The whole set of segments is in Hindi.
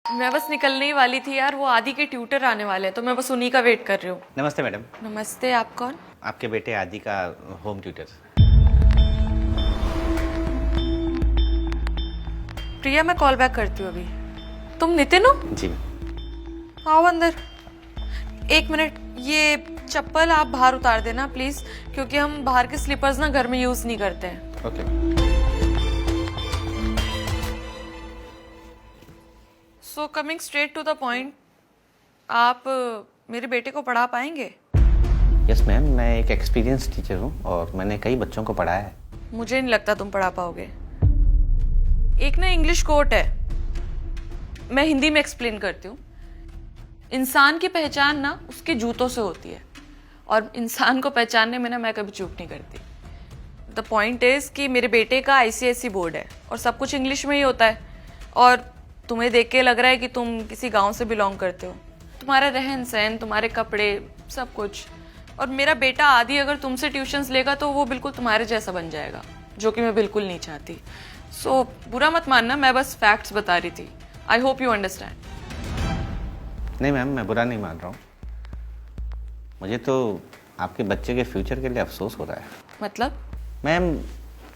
मैं बस निकलने ही वाली थी यार, वो आदि के ट्यूटर आने वाले हैं तो मैं बस उन्हीं का वेट कर रही हूँ। नमस्ते मैडम। नमस्ते, आप कौन? आपके बेटे आदि का होम ट्यूटर। प्रिया, मैं कॉल बैक करती हूँ अभी। तुम नितिन हो? जी। आओ अंदर। एक मिनट, ये चप्पल आप बाहर उतार देना प्लीज, क्योंकि हम बाहर के स्लीपर्स ना घर में यूज नहीं करते हैं। Okay. So coming straight to the point, आप मेरे बेटे को पढ़ा पाएंगे? यस मैम, मैं एक एक्सपीरियंस टीचर हूँ और मैंने कई बच्चों को पढ़ाया है। मुझे नहीं लगता तुम पढ़ा पाओगे। एक ना इंग्लिश कोट है, मैं हिंदी में एक्सप्लेन करती हूँ। इंसान की पहचान ना उसके जूतों से होती है, और इंसान को पहचानने में ना मैं कभी चूक नहीं करती। द पॉइंट इज कि मेरे बेटे का आईसीएसई बोर्ड है और सब कुछ इंग्लिश में ही होता है, और तुम्हें देख के लग रहा है कि तुम किसी गांव से बिलोंग करते हो। तुम्हारा रहन सहन, तुम्हारे कपड़े, सब कुछ। और मेरा बेटा आदि अगर तुमसे ट्यूशन्स लेगा तो वो बिल्कुल तुम्हारे जैसा बन जाएगा, जो कि मैं बिल्कुल नहीं चाहती। सो बुरा मत मानना, मैं बस फैक्ट्स बता रही थी। I hope you understand. नहीं मैम, मैं बुरा नहीं मान रहा हूँ। मुझे तो आपके बच्चे के फ्यूचर के लिए अफसोस हो रहा है। मतलब? मैम,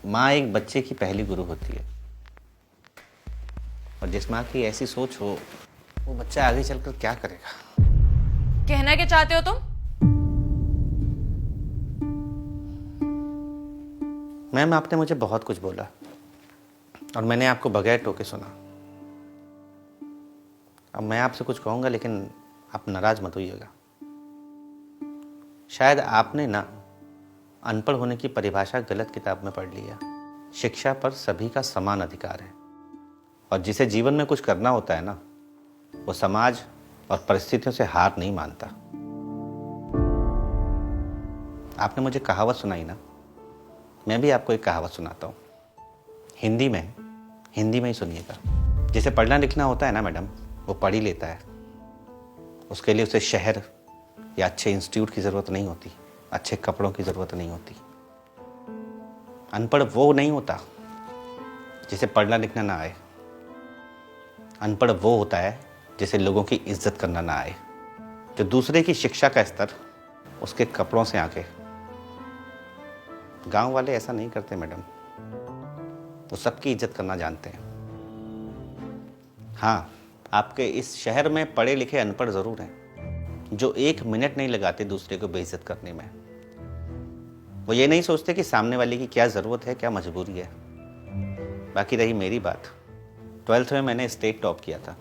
माँ एक बच्चे की पहली गुरु होती है, और जिस माँ की ऐसी सोच हो वो बच्चा आगे चलकर क्या करेगा। कहना क्या चाहते हो तुम? मैम, आपने मुझे बहुत कुछ बोला और मैंने आपको बगैर टोके सुना। अब मैं आपसे कुछ कहूँगा, लेकिन आप नाराज मत होइएगा। शायद आपने ना अनपढ़ होने की परिभाषा गलत किताब में पढ़ लिया। शिक्षा पर सभी का समान अधिकार है, और जिसे जीवन में कुछ करना होता है ना, वो समाज और परिस्थितियों से हार नहीं मानता। आपने मुझे कहावत सुनाई ना, मैं भी आपको एक कहावत सुनाता हूँ। हिंदी में ही सुनिएगा। जिसे पढ़ना लिखना होता है ना मैडम, वो पढ़ ही लेता है। उसके लिए उसे शहर या अच्छे इंस्टीट्यूट की ज़रूरत नहीं होती, अच्छे कपड़ों की ज़रूरत नहीं होती। अनपढ़ वो नहीं होता जिसे पढ़ना लिखना ना आए। अनपढ़ वो होता है जिसे लोगों की इज्जत करना ना आए, जो दूसरे की शिक्षा का स्तर उसके कपड़ों से आके। गांव वाले ऐसा नहीं करते मैडम, वो सबकी इज्जत करना जानते हैं। हाँ, आपके इस शहर में पढ़े लिखे अनपढ़ ज़रूर हैं, जो एक मिनट नहीं लगाते दूसरे को बेइज्जत करने में। वो ये नहीं सोचते कि सामने वाले की क्या ज़रूरत है, क्या मजबूरी है। बाकी रही मेरी बात, 12th में मैंने स्टेट टॉप किया था,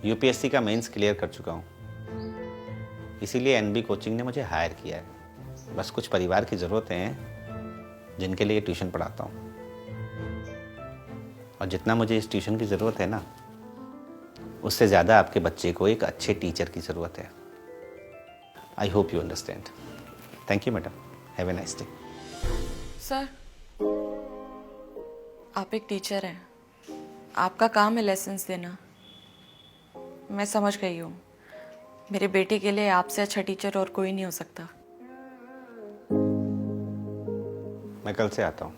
यूपीएससी का मेंस क्लियर कर चुका हूँ, इसीलिए एनबी कोचिंग ने मुझे हायर किया है। बस कुछ परिवार की ज़रूरतें हैं जिनके लिए ट्यूशन पढ़ाता हूँ, और जितना मुझे इस ट्यूशन की ज़रूरत है ना, उससे ज़्यादा आपके बच्चे को एक अच्छे टीचर की ज़रूरत है। I hope you understand. Thank you madam, have a nice day. Sir, आप एक टीचर हैं, आपका काम है लेसन्स देना। मैं समझ गई हूँ, मेरे बेटे के लिए आपसे अच्छा टीचर और कोई नहीं हो सकता। मैं कल से आता हूँ।